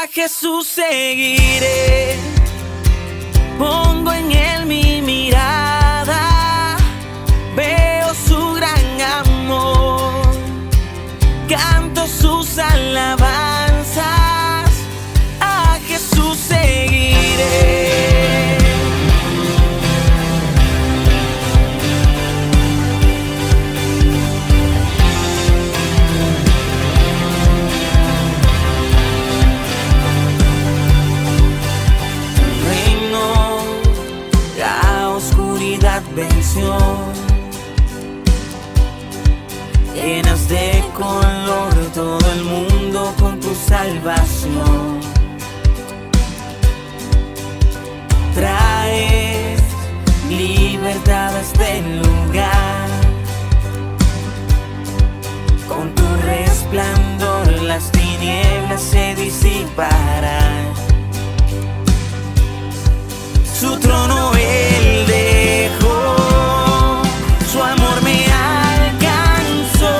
A Jesús seguiré, pongo en él mi mirada, veo su gran amor, canto sus alabanzas, a Jesús seguiré. Venció, llenas de color todo el mundo con tu salvación. Traes libertad a este lugar, con tu resplandor las tinieblas se disiparán. Su trono él dejó, su amor me alcanzó,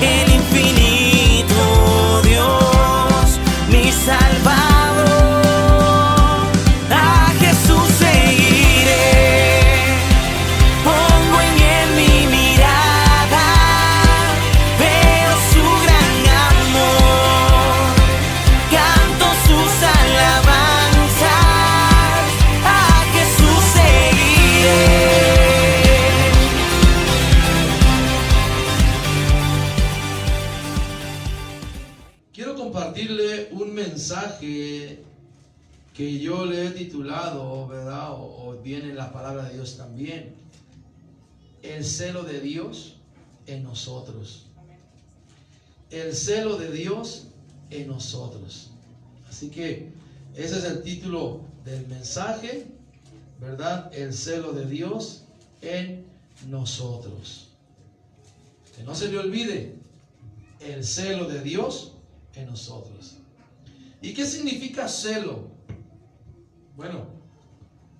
el infinito Dios, mi Salvador. A Jesús seguiré, pongo en él mi mirada, veo su gran amor, canto sus alabanzas. Compartirle un mensaje que yo le he titulado, ¿verdad? O viene en la palabra de Dios también, el celo de Dios en nosotros. El celo de Dios en nosotros. Así que ese es el título del mensaje, ¿verdad? El celo de Dios en nosotros. Que no se le olvide, el celo de Dios en nosotros. ¿Y qué significa celo? Bueno,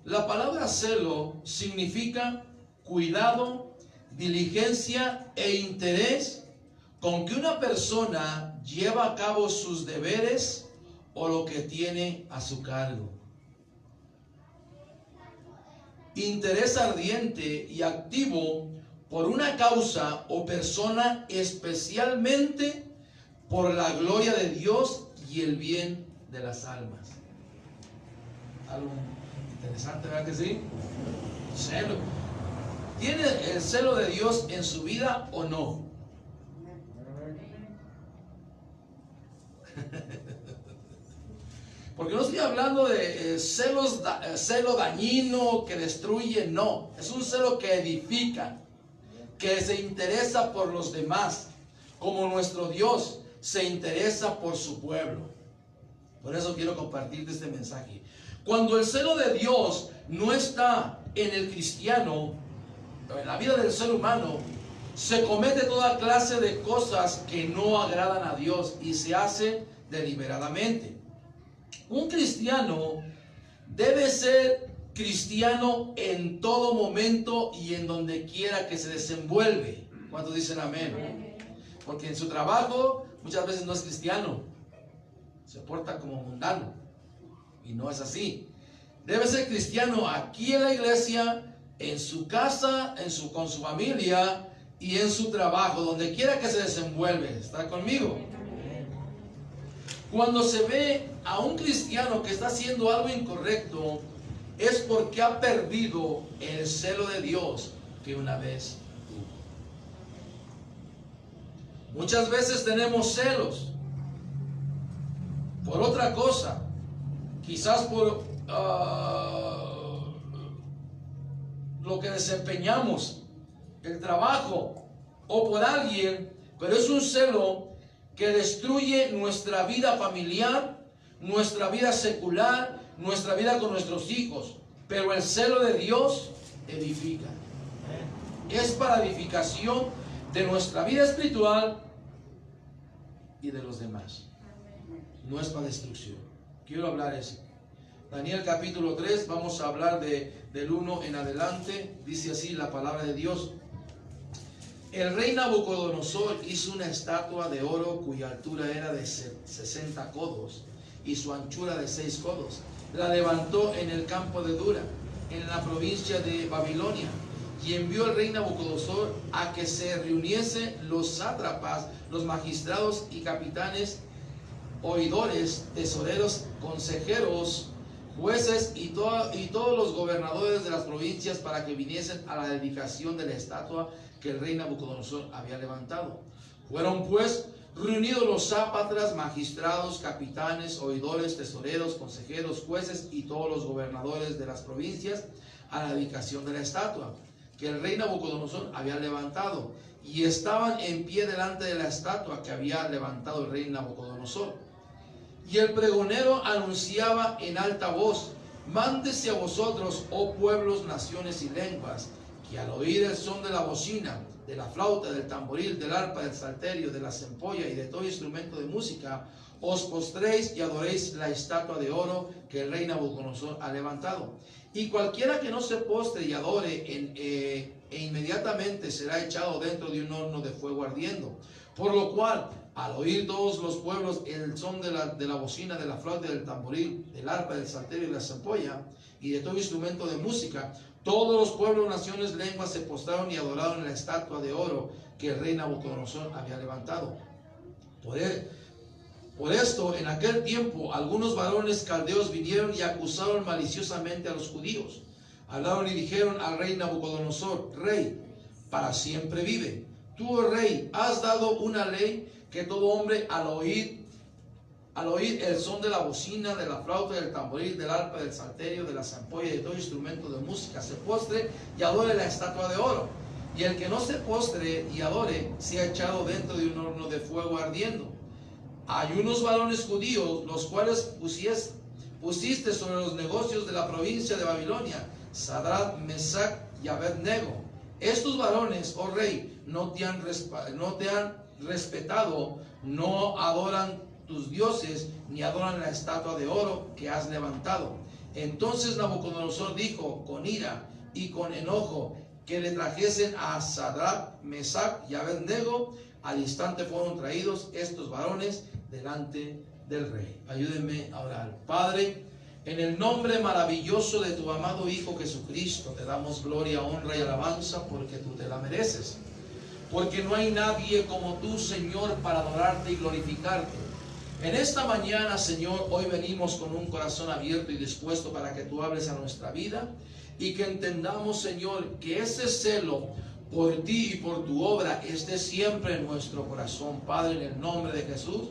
la palabra celo significa cuidado, diligencia e interés con que una persona lleva a cabo sus deberes o lo que tiene a su cargo. Interés ardiente y activo por una causa o persona, especialmente por la gloria de Dios y el bien de las almas. Algo interesante, ¿verdad que sí? Celo. ¿Tiene el celo de Dios en su vida o no? Porque no estoy hablando de celo dañino que destruye, no. Es un celo que edifica, que se interesa por los demás, como nuestro Dios se interesa por su pueblo. Por eso quiero compartirte este mensaje. Cuando el celo de Dios no está en el cristiano, en la vida del ser humano, se comete toda clase de cosas que no agradan a Dios y se hace deliberadamente. Un cristiano debe ser cristiano en todo momento y en donde quiera que se desenvuelve. ¿Cuántos dicen amén? Porque en su trabajo muchas veces no es cristiano, se porta como mundano y no es así. Debe ser cristiano aquí en la iglesia, en su casa, con su familia y en su trabajo, donde quiera que se desenvuelve. ¿Está conmigo? Cuando se ve a un cristiano que está haciendo algo incorrecto, es porque ha perdido el celo de Dios que una vez tuvo. Muchas veces tenemos celos por otra cosa, quizás por lo que desempeñamos, el trabajo o por alguien, pero es un celo que destruye nuestra vida familiar, nuestra vida secular, nuestra vida con nuestros hijos. Pero el celo de Dios edifica. Es para edificación de nuestra vida espiritual y de los demás. No es para destrucción. Quiero hablar eso. Daniel capítulo 3, vamos a hablar del 1 en adelante. Dice así la palabra de Dios. El rey Nabucodonosor hizo una estatua de oro cuya altura era de 60 codos y su anchura de 6 codos. La levantó en el campo de Dura, en la provincia de Babilonia, y envió el rey Nabucodonosor a que se reuniesen los sátrapas, los magistrados y capitanes, oidores, tesoreros, consejeros, jueces y todos los gobernadores de las provincias para que viniesen a la dedicación de la estatua que el rey Nabucodonosor había levantado. Fueron pues reunidos los sátrapas, magistrados, capitanes, oidores, tesoreros, consejeros, jueces y todos los gobernadores de las provincias a la dedicación de la estatua que el rey Nabucodonosor había levantado, y estaban en pie delante de la estatua que había levantado el rey Nabucodonosor. Y el pregonero anunciaba en alta voz: mándese a vosotros, oh pueblos, naciones y lenguas, que al oír el son de la bocina, de la flauta, del tamboril, del arpa, del salterio, de la zampolla y de todo instrumento de música, os postréis y adoréis la estatua de oro que el rey Nabucodonosor ha levantado. Y cualquiera que no se postre y adore, inmediatamente será echado dentro de un horno de fuego ardiendo. Por lo cual, al oír todos los pueblos el son de la bocina, de la flauta, del tamboril, del arpa, del salterio y de la zampolla y de todo instrumento de música, todos los pueblos, naciones, lenguas se postraron y adoraron la estatua de oro que el rey Nabucodonosor había levantado. Por esto, en aquel tiempo, algunos varones caldeos vinieron y acusaron maliciosamente a los judíos. Hablaron y dijeron al rey Nabucodonosor: Rey, para siempre vive. Tú, oh rey, has dado una ley que todo hombre al oír el son de la bocina, de la flauta, del tamboril, del arpa, del salterio, de la zampolla y de todo instrumento de música se postre y adore la estatua de oro. Y el que no se postre y adore sea echado dentro de un horno de fuego ardiendo. Hay unos varones judíos, los cuales pusiste sobre los negocios de la provincia de Babilonia, Sadrach, Mesach y Abednego. Estos varones, oh rey, no te han respetado, no adoran tus dioses, ni adoran la estatua de oro que has levantado. Entonces Nabucodonosor dijo con ira y con enojo que le trajesen a Sadrach, Mesach y Abednego. Al instante fueron traídos estos varones delante del rey. Ayúdenme a orar. Padre, en el nombre maravilloso de tu amado Hijo Jesucristo, te damos gloria, honra y alabanza porque tú te la mereces. Porque no hay nadie como tú, Señor, para adorarte y glorificarte. En esta mañana, Señor, hoy venimos con un corazón abierto y dispuesto para que tú hables a nuestra vida y que entendamos, Señor, que ese celo por ti y por tu obra esté siempre en nuestro corazón, Padre, en el nombre de Jesús.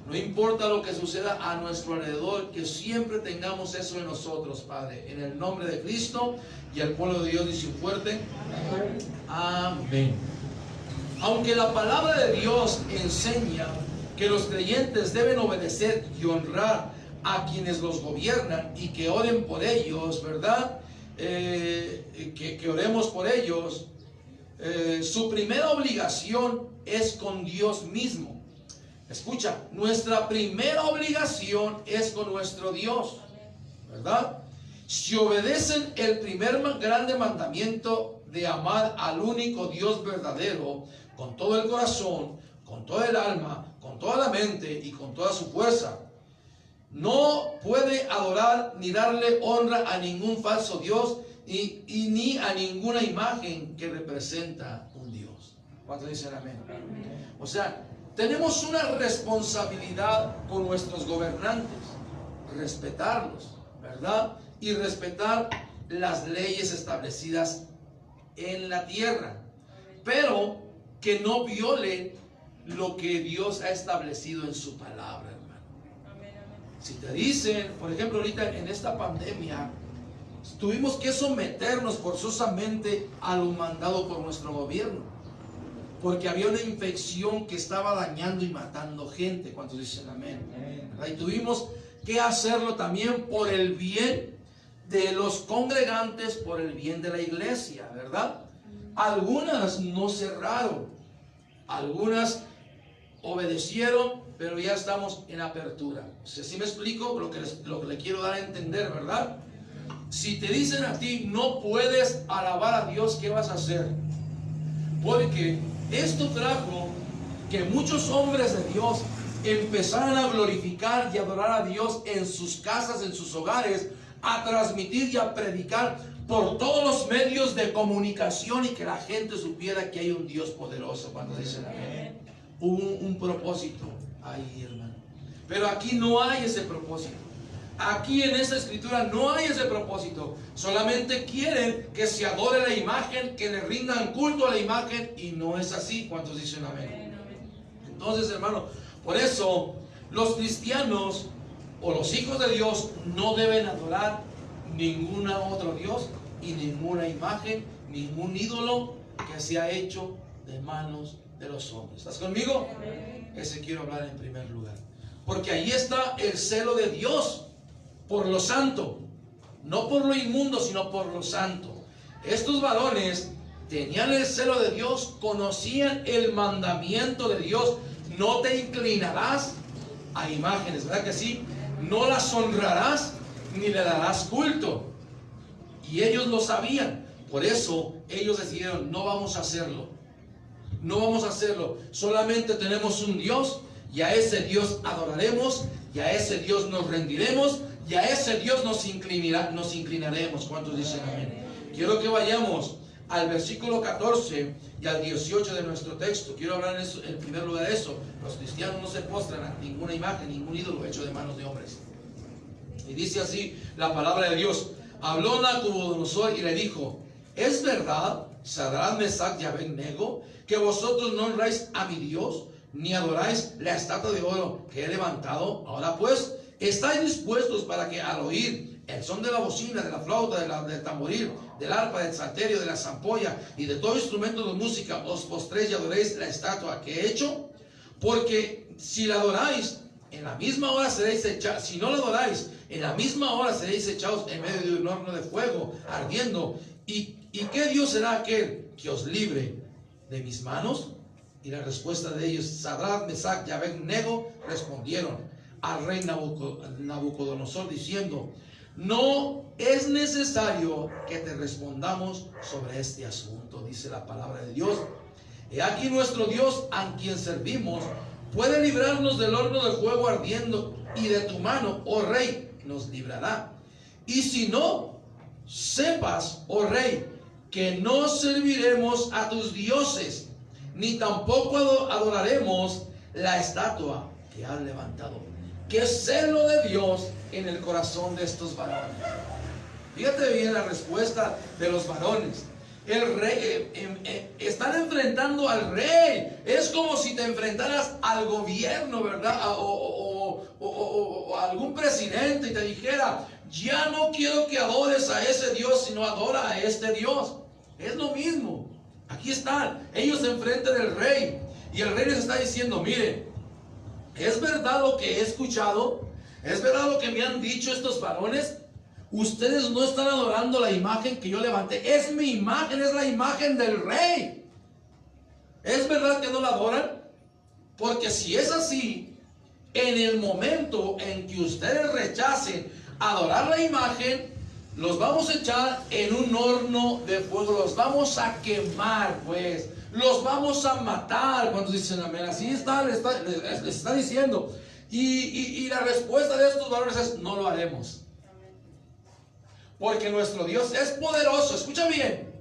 No importa lo que suceda a nuestro alrededor, que siempre tengamos eso en nosotros, Padre, en el nombre de Cristo. Y el pueblo de Dios dice fuerte: amén. Aunque la palabra de Dios enseña que los creyentes deben obedecer y honrar a quienes los gobiernan y que oren por ellos, ¿verdad? Que oremos por ellos. Su primera obligación es con Dios mismo. Escucha, nuestra primera obligación es con nuestro Dios, ¿verdad? Si obedecen el primer grande mandamiento de amar al único Dios verdadero con todo el corazón, con toda el alma, con toda la mente y con toda su fuerza, no puede adorar ni darle honra a ningún falso Dios y ni a ninguna imagen que representa un Dios. ¿Cuántos dicen amén? O sea, tenemos una responsabilidad con nuestros gobernantes, respetarlos, ¿verdad? Y respetar las leyes establecidas en la tierra, pero que no violen lo que Dios ha establecido en su palabra, hermano. Si te dicen, por ejemplo, ahorita en esta pandemia, tuvimos que someternos forzosamente a lo mandado por nuestro gobierno, porque había una infección que estaba dañando y matando gente. ¿Cuántos dicen amén? Y tuvimos que hacerlo también por el bien de los congregantes, por el bien de la iglesia, ¿verdad? Algunas no cerraron, algunas obedecieron, pero ya estamos en apertura. ¿Sí me explico lo que le quiero dar a entender, verdad? Si te dicen a ti no puedes alabar a Dios, ¿qué vas a hacer? Porque Esto trajo que muchos hombres de Dios empezaran a glorificar y adorar a Dios en sus casas, en sus hogares, a transmitir y a predicar por todos los medios de comunicación y que la gente supiera que hay un Dios poderoso. Cuando dicen amén, un propósito ahí, hermano. Pero aquí no hay ese propósito. Aquí en esta escritura no hay ese propósito. Solamente quieren que se adore la imagen, que le rindan culto a la imagen, y no es así. ¿Cuántos dicen amén? Entonces, hermano, por eso los cristianos o los hijos de Dios no deben adorar ningún otro Dios y ninguna imagen, ningún ídolo que sea hecho de manos de los hombres. ¿Estás conmigo? Ese quiero hablar en primer lugar. Porque ahí está el celo de Dios por lo santo, no por lo inmundo, sino por lo santo. Estos varones tenían el celo de Dios, conocían el mandamiento de Dios: no te inclinarás a imágenes, ¿verdad que sí? No las honrarás ni le darás culto. Y ellos lo sabían. Por eso ellos decidieron: no vamos a hacerlo. No vamos a hacerlo. Solamente tenemos un Dios, y a ese Dios adoraremos, y a ese Dios nos rendiremos, y a ese Dios nos inclinaremos. ¿Cuántos dicen amén? Quiero que vayamos al versículo 14 y al 18 de nuestro texto. Quiero hablar en primer lugar de eso. Los cristianos no se postran a ninguna imagen, ningún ídolo hecho de manos de hombres. Y dice así la palabra de Dios: habló Nabucodonosor y le dijo: ¿es verdad, Sadrach, Mesach y Abednego, que vosotros no honráis a mi Dios, ni adoráis la estatua de oro que he levantado? Ahora pues, ¿estáis dispuestos para que al oír el son de la bocina, de la flauta, del tamboril, del arpa, del salterio, de la zampolla y de todo instrumento de música, os postréis y adoréis la estatua que he hecho? Porque si la adoráis, en la misma hora seréis echados. Si no la adoráis, en la misma hora seréis echados en medio de un horno de fuego ardiendo. ¿Y qué Dios será aquel que os libre de mis manos? Y la respuesta de ellos, Sadrach, Mesach y Abednego, respondieron al rey Nabucodonosor diciendo: no es necesario que te respondamos sobre este asunto, dice la palabra de Dios. He aquí nuestro Dios, a quien servimos, puede librarnos del horno de fuego ardiendo, y de tu mano, oh rey, nos librará. Y si no, sepas, oh rey, que no serviremos a tus dioses, ni tampoco adoraremos la estatua que has levantado. ¡Qué celo de Dios en el corazón de estos varones! Fíjate bien la respuesta de los varones. El rey, están enfrentando al rey. Es como si te enfrentaras al gobierno, ¿verdad? O a algún presidente y te dijera: ya no quiero que adores a ese Dios, sino adora a este Dios. Es lo mismo. Aquí están ellos enfrente del rey, y el rey les está diciendo: mire, ¿es verdad lo que he escuchado? ¿Es verdad lo que me han dicho estos varones? Ustedes no están adorando la imagen que yo levanté. Es mi imagen, es la imagen del rey. ¿Es verdad que no la adoran? Porque si es así, en el momento en que ustedes rechacen adorar la imagen, los vamos a echar en un horno de fuego, los vamos a quemar, pues, los vamos a matar. Cuando dicen amén, así les está diciendo. Y la respuesta de estos varones es: no lo haremos. Porque nuestro Dios es poderoso, escucha bien,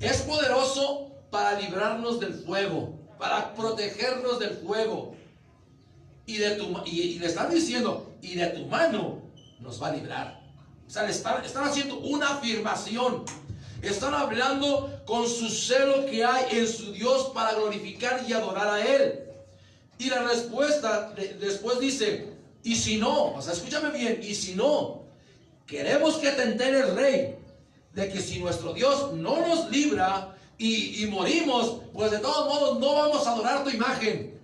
es poderoso para librarnos del fuego, para protegernos del fuego. Y le están diciendo: y de tu mano nos va a librar. O sea, están haciendo una afirmación. Están hablando con su celo que hay en su Dios para glorificar y adorar a Él. Y la respuesta después dice: y si no, o sea, escúchame bien, y si no, queremos que te entere el rey de que si nuestro Dios no nos libra y morimos, pues de todos modos no vamos a adorar tu imagen.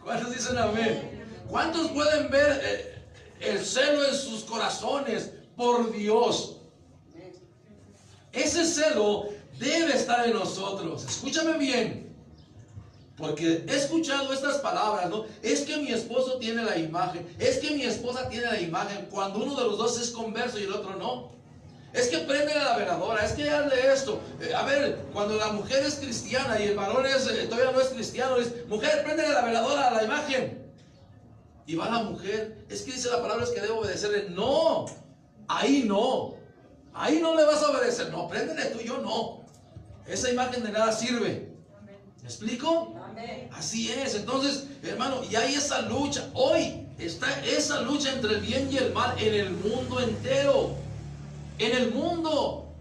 ¿Cuántos dicen amén? ¿Cuántos pueden ver el celo en sus corazones por Dios? Ese celo debe estar en nosotros. Escúchame bien, porque he escuchado estas palabras, ¿no? Es que mi esposo tiene la imagen, es que mi esposa tiene la imagen, cuando uno de los dos es converso y el otro no. Es que préndele la veladora, es que hazle esto. A ver, cuando la mujer es cristiana y el varón todavía no es cristiano, dice, mujer, préndele la veladora a la imagen. Y va la mujer, es que dice la palabra es que debo obedecerle. No, ahí no le vas a obedecer. No, préndele tú, yo no. Esa imagen de nada sirve. ¿Me explico? Así es. Entonces, hermano, y hay esa lucha. Hoy está esa lucha entre el bien y el mal en el mundo entero. En el mundo.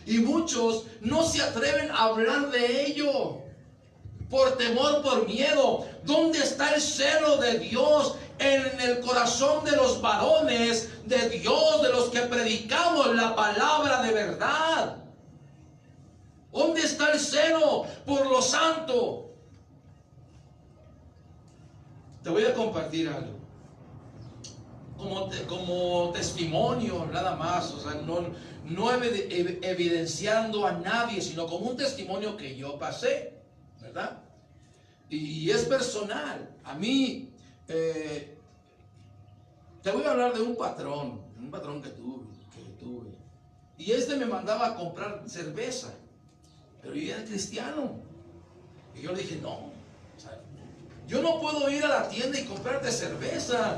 Y muchos no se atreven a hablar de ello. Por temor, por miedo. ¿Dónde está el celo de Dios en el corazón de los varones de Dios, de los que predicamos la palabra de verdad? ¿Dónde está el celo por lo santo? Te voy a compartir algo. Como testimonio, nada más. O sea, no evidenciando a nadie, sino como un testimonio que yo pasé, ¿verdad? Y es personal. A mí, te voy a hablar de un patrón que tuve. Y me mandaba a comprar cerveza. Pero yo era cristiano. Y yo le dije, no, o sea, yo no puedo ir a la tienda y comprarte cerveza.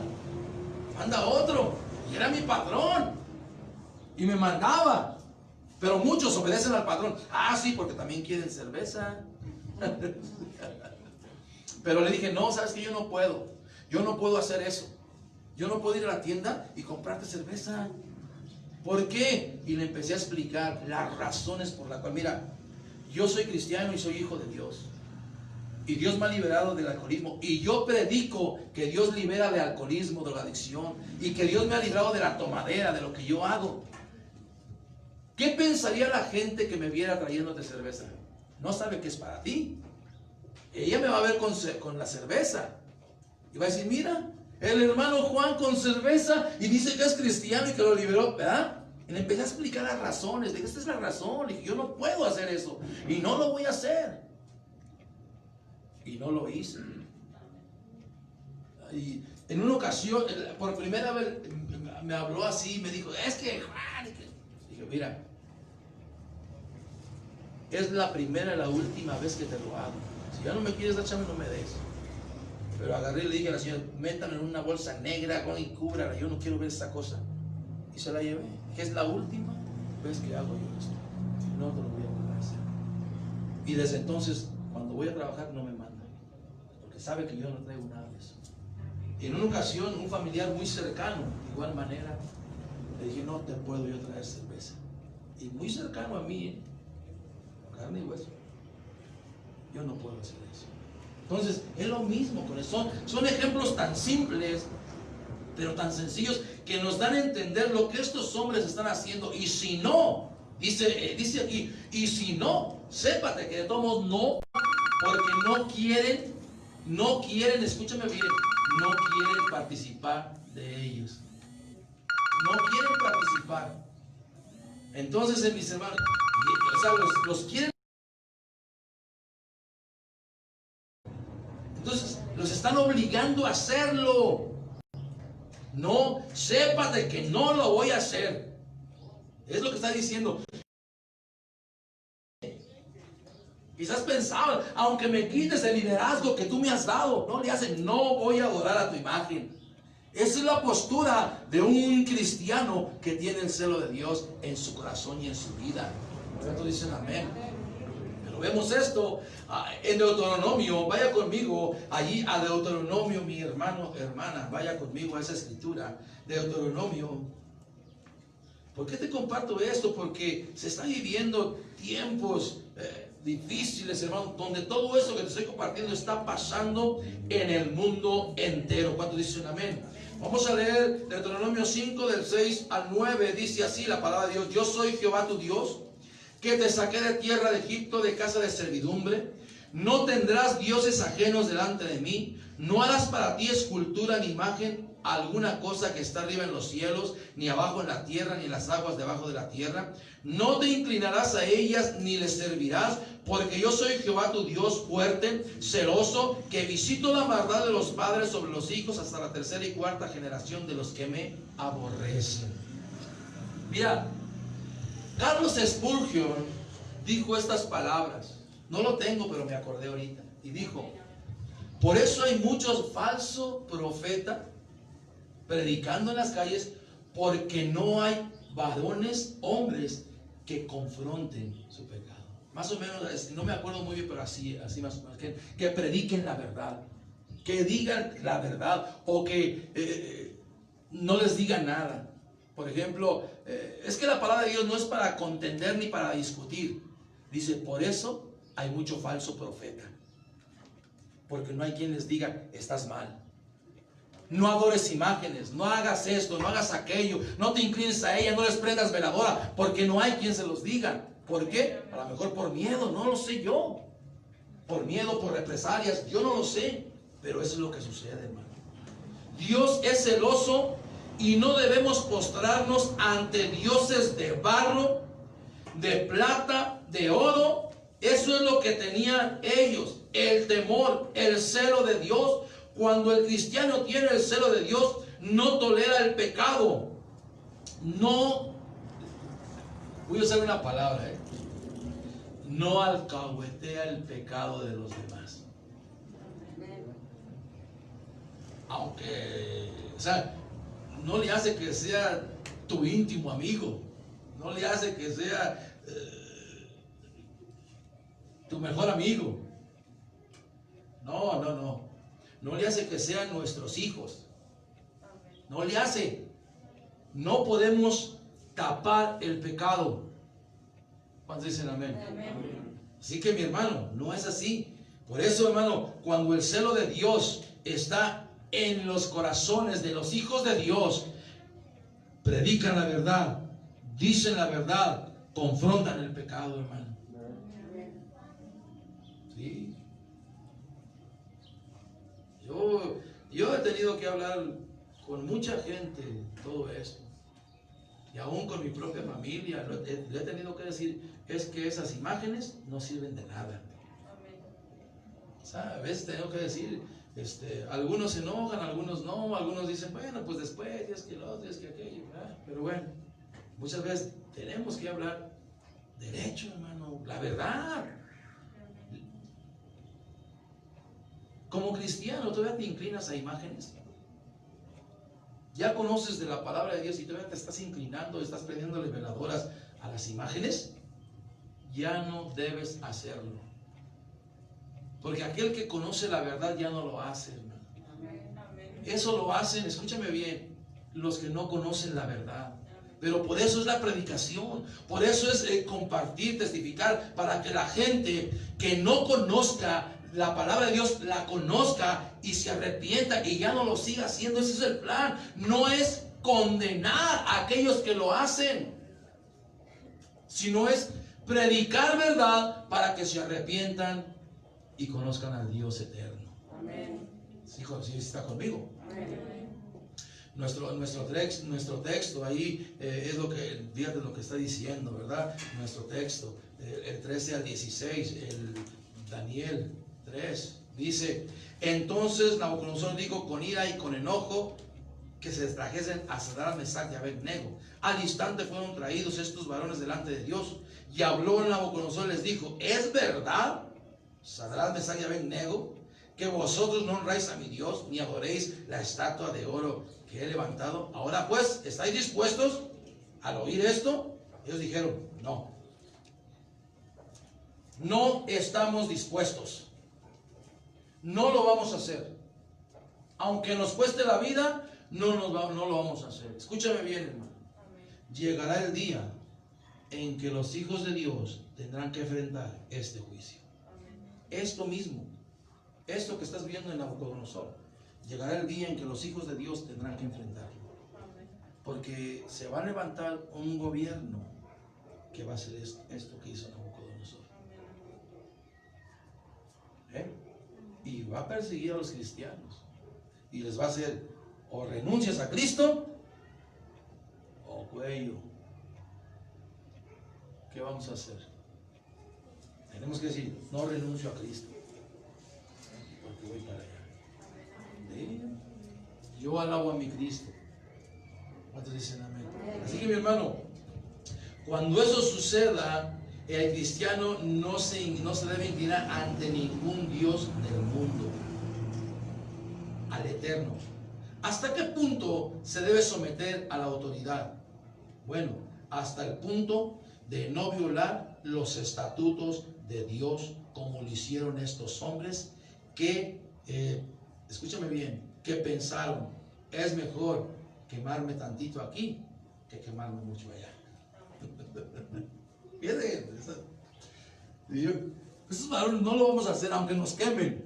Manda otro. Y era mi patrón. Y me mandaba. Pero muchos obedecen al patrón. Ah, sí, porque también quieren cerveza. Pero le dije, no, sabes que yo no puedo. Yo no puedo hacer eso. Yo no puedo ir a la tienda y comprarte cerveza. ¿Por qué? Y le empecé a explicar las razones por las cuales, mira, yo soy cristiano y soy hijo de Dios. Y Dios me ha liberado del alcoholismo. Y yo predico que Dios libera del alcoholismo, de la adicción. Y que Dios me ha librado de la tomadera, de lo que yo hago. ¿Qué pensaría la gente que me viera trayéndote cerveza? No sabe que es para ti. Ella me va a ver con la cerveza. Y va a decir, mira, el hermano Juan con cerveza. Y dice que es cristiano y que lo liberó, ¿verdad? Y le empecé a explicar las razones. Le dije, esta es la razón. Le dije, yo no puedo hacer eso. Y no lo voy a hacer. Y no lo hice. Y en una ocasión, por primera vez, me habló así. Me dijo, es que Juan. Dije, mira, es la primera y la última vez que te lo hago. Si ya no me quieres dar chame, no me des. Pero agarré y le dije a la señora, métame en una bolsa negra y cúbrala. Yo no quiero ver esa cosa. Y se la llevé. Que es la última vez que hago yo esto. No te lo voy a volver a hacer. Y desde entonces, cuando voy a trabajar, no me mandan. Porque sabe que yo no traigo nada de eso. Y en una ocasión, un familiar muy cercano, de igual manera, le dije, no te puedo yo traer cerveza. Y muy cercano a mí, carne y hueso. Yo no puedo hacer eso. Entonces, es lo mismo con eso. Son ejemplos tan simples, pero tan sencillos, que nos dan a entender lo que estos hombres están haciendo. Y si no, dice aquí, y si no, sépate que de todos modos no, porque no quieren, escúchame bien, no quieren participar de ellos. No quieren participar. Entonces, mis hermanos, o sea, los quieren. Entonces, los están obligando a hacerlo. No, sépate que no lo voy a hacer. Es lo que está diciendo. Quizás pensaban, aunque me quites el liderazgo que tú me has dado, no le hacen, no voy a adorar a tu imagen. Esa es la postura de un cristiano que tiene el celo de Dios en su corazón y en su vida. Por eso dicen amén. Pero vemos esto en Deuteronomio. Vaya conmigo allí a Deuteronomio, mi hermano, hermana, vaya conmigo a esa escritura. Deuteronomio. ¿Por qué te comparto esto? Porque se están viviendo tiempos difíciles, hermano, donde todo eso que te estoy compartiendo está pasando en el mundo entero. ¿Cuántos dicen amén? Vamos a leer Deuteronomio 5 del 6 al 9. Dice así la palabra de Dios: yo soy Jehová tu Dios, que te saqué de tierra de Egipto, de casa de servidumbre. No tendrás dioses ajenos delante de mí. No harás para ti escultura ni imagen alguna cosa que está arriba en los cielos, ni abajo en la tierra, ni en las aguas debajo de la tierra. No te inclinarás a ellas, ni les servirás, porque yo soy Jehová tu Dios fuerte, celoso, que visito la maldad de los padres sobre los hijos hasta la tercera y cuarta generación de los que me aborrecen. Mira, Carlos Spurgeon dijo estas palabras. No lo tengo, pero me acordé ahorita. Y dijo: por eso hay muchos falsos profetas predicando en las calles, porque no hay varones, hombres, que confronten su pecado. Más o menos, no me acuerdo muy bien, pero así más o menos, que prediquen la verdad, que digan la verdad, o que no les digan nada. Por ejemplo, es que la palabra de Dios no es para contender ni para discutir. Dice, por eso hay mucho falso profeta, porque no hay quien les diga, estás mal. No adores imágenes, no hagas esto, no hagas aquello, no te inclines a ella, no les prendas veladora, porque no hay quien se los diga. ¿Por qué? A lo mejor por miedo, no lo sé yo. Por miedo, por represalias, yo no lo sé. Pero eso es lo que sucede, hermano. Dios es celoso y no debemos postrarnos ante dioses de barro, de plata, de oro. Eso es lo que tenían ellos, el temor, el celo de Dios. Cuando el cristiano tiene el celo de Dios, no tolera el pecado. No, voy a usar una palabra, no alcahuetea el pecado de los demás. Aunque, o sea, no le hace que sea tu íntimo amigo, no le hace que sea tu mejor amigo. No le hace que sean nuestros hijos. No le hace. No podemos tapar el pecado. ¿Cuántos dicen amén? Amén? Así que mi hermano, no es así. Por eso, hermano, cuando el celo de Dios está en los corazones de los hijos de Dios, predican la verdad, dicen la verdad, confrontan el pecado, hermano. Sí. Yo he tenido que hablar con mucha gente todo esto. Y aún con mi propia familia le he tenido que decir, es que esas imágenes no sirven de nada. O sea, a veces tengo que decir, algunos se enojan, algunos no, algunos dicen, bueno, pues después, y es que lo otro, y es que aquello, ¿verdad? Pero bueno, muchas veces tenemos que hablar derecho, hermano, la verdad. Como cristiano, ¿todavía te inclinas a imágenes? ¿Ya conoces de la palabra de Dios y todavía te estás inclinando, estás prendiéndole veladoras a las imágenes? Ya no debes hacerlo. Porque aquel que conoce la verdad ya no lo hace, hermano. Eso lo hacen, escúchame bien, los que no conocen la verdad. Pero por eso es la predicación, por eso es compartir, testificar, para que la gente que no conozca la palabra de Dios la conozca y se arrepienta y ya no lo siga haciendo. Ese es el plan. No es condenar a aquellos que lo hacen, sino es predicar verdad para que se arrepientan y conozcan al Dios eterno. Amén. ¿Sí está conmigo? Amén. Nuestro texto ahí es lo que, fíjate lo que está diciendo, ¿verdad? Nuestro texto, el 13 al 16, el Daniel 3, dice: entonces Nabucodonosor dijo con ira y con enojo que se trajesen a Sadrach, Mesach y Abed-nego. Al instante fueron traídos estos varones delante de Dios, y habló Nabucodonosor y les dijo: ¿es verdad, Sadrach, Mesach y Abed-nego, que vosotros no honráis a mi Dios, ni adoréis la estatua de oro que he levantado? Ahora pues, ¿estáis dispuestos al oír esto? Ellos dijeron: no estamos dispuestos. No lo vamos a hacer. Aunque nos cueste la vida, no lo vamos a hacer. Escúchame bien, hermano. Llegará el día en que los hijos de Dios tendrán que enfrentar este juicio. Esto mismo, esto que estás viendo en Nabucodonosor, llegará el día en que los hijos de Dios tendrán que enfrentarlo. Porque se va a levantar un gobierno que va a hacer esto que hizo Nabucodonosor. Y va a perseguir a los cristianos y les va a hacer: o renuncias a Cristo o cuello. ¿Qué vamos a hacer? Tenemos que decir: no renuncio a Cristo, porque voy para allá. ¿Sí? Yo alabo a mi Cristo. ¿Cuántos dicen amén? Así que, mi hermano, Cuando eso suceda, el cristiano no se debe inclinar ante ningún Dios del mundo, al Eterno. ¿Hasta qué punto se debe someter a la autoridad? Bueno, hasta el punto de no violar los estatutos de Dios, como lo hicieron estos hombres que, escúchame bien, que pensaron, es mejor quemarme tantito aquí que quemarme mucho allá. Fíjate, esos varones no lo vamos a hacer aunque nos quemen.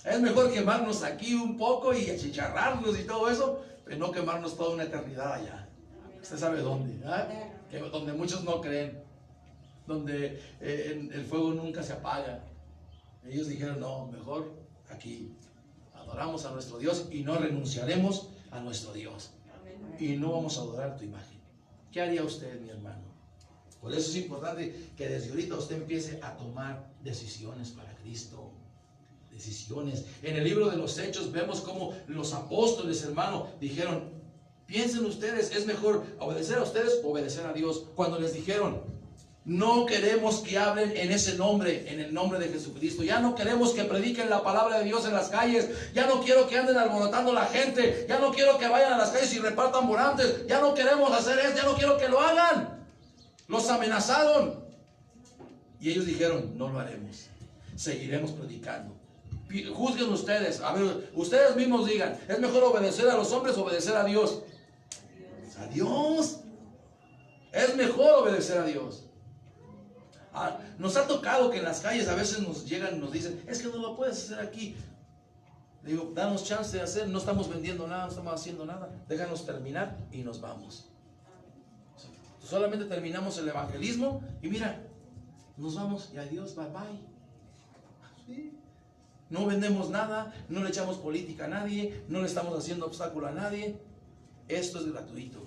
Es mejor quemarnos aquí un poco y achicharrarnos y todo eso, pero no quemarnos toda una eternidad allá. Usted sabe dónde, ¿eh? Donde muchos no creen, donde el fuego nunca se apaga. Ellos dijeron, no, mejor aquí. Adoramos a nuestro Dios y no renunciaremos a nuestro Dios. Y no vamos a adorar tu imagen. ¿Qué haría usted, mi hermano? Por eso es importante que desde ahorita usted empiece a tomar decisiones para Cristo. Decisiones. En el libro de los Hechos vemos cómo los apóstoles, hermano, dijeron, piensen ustedes, es mejor obedecer a ustedes o obedecer a Dios. Cuando les dijeron, no queremos que hablen en ese nombre, en el nombre de Jesucristo. Ya no queremos que prediquen la palabra de Dios en las calles. Ya no quiero que anden alborotando la gente. Ya no quiero que vayan a las calles y repartan volantes. Ya no queremos hacer eso. Ya no quiero que lo hagan. Los amenazaron. Y ellos dijeron, no lo haremos. Seguiremos predicando. Juzguen ustedes. A ver, ustedes mismos digan, ¿es mejor obedecer a los hombres o obedecer a Dios? A Dios. Es mejor obedecer a Dios. Nos ha tocado que en las calles a veces nos llegan y nos dicen, es que no lo puedes hacer aquí. Le digo, danos chance de hacer, no estamos vendiendo nada, no estamos haciendo nada. Déjanos terminar y nos vamos. Solamente terminamos el evangelismo y mira, nos vamos y adiós, bye bye. ¿Sí? No vendemos nada, no le echamos política a nadie, no le estamos haciendo obstáculo a nadie. Esto es gratuito.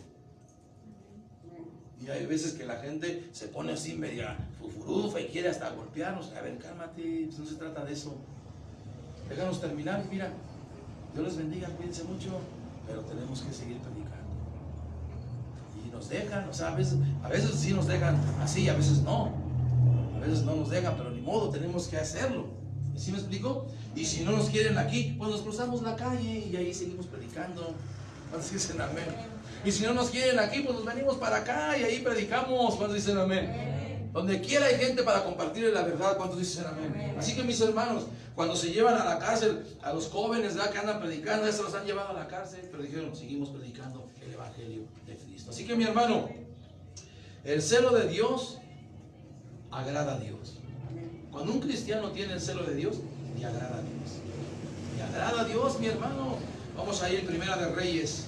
Y hay veces que la gente se pone así media fufurufa y quiere hasta golpearnos. A ver, cálmate, pues no se trata de eso. Déjanos terminar, mira, Dios les bendiga, cuídense mucho, pero tenemos que seguir predicando. Y nos dejan, o sea, a veces sí nos dejan así, a veces no. A veces no nos dejan, pero ni modo, tenemos que hacerlo. ¿Sí me explico? Y si no nos quieren aquí, pues nos cruzamos la calle y ahí seguimos predicando. ¿Cuántos dicen amén? Y si no nos quieren aquí, pues nos venimos para acá y ahí predicamos. ¿Cuántos dicen amén? Donde quiera hay gente para compartir la verdad. ¿Cuántos dicen amén? Así que mis hermanos, cuando se llevan a la cárcel a los jóvenes, ¿verdad?, que andan predicando, ya se los han llevado a la cárcel, pero dijeron, seguimos predicando el evangelio de Cristo. Así que mi hermano, el celo de Dios agrada a Dios. Cuando un cristiano tiene el celo de Dios, le agrada a Dios. Le agrada a Dios, mi hermano. Vamos a ir en Primera de Reyes,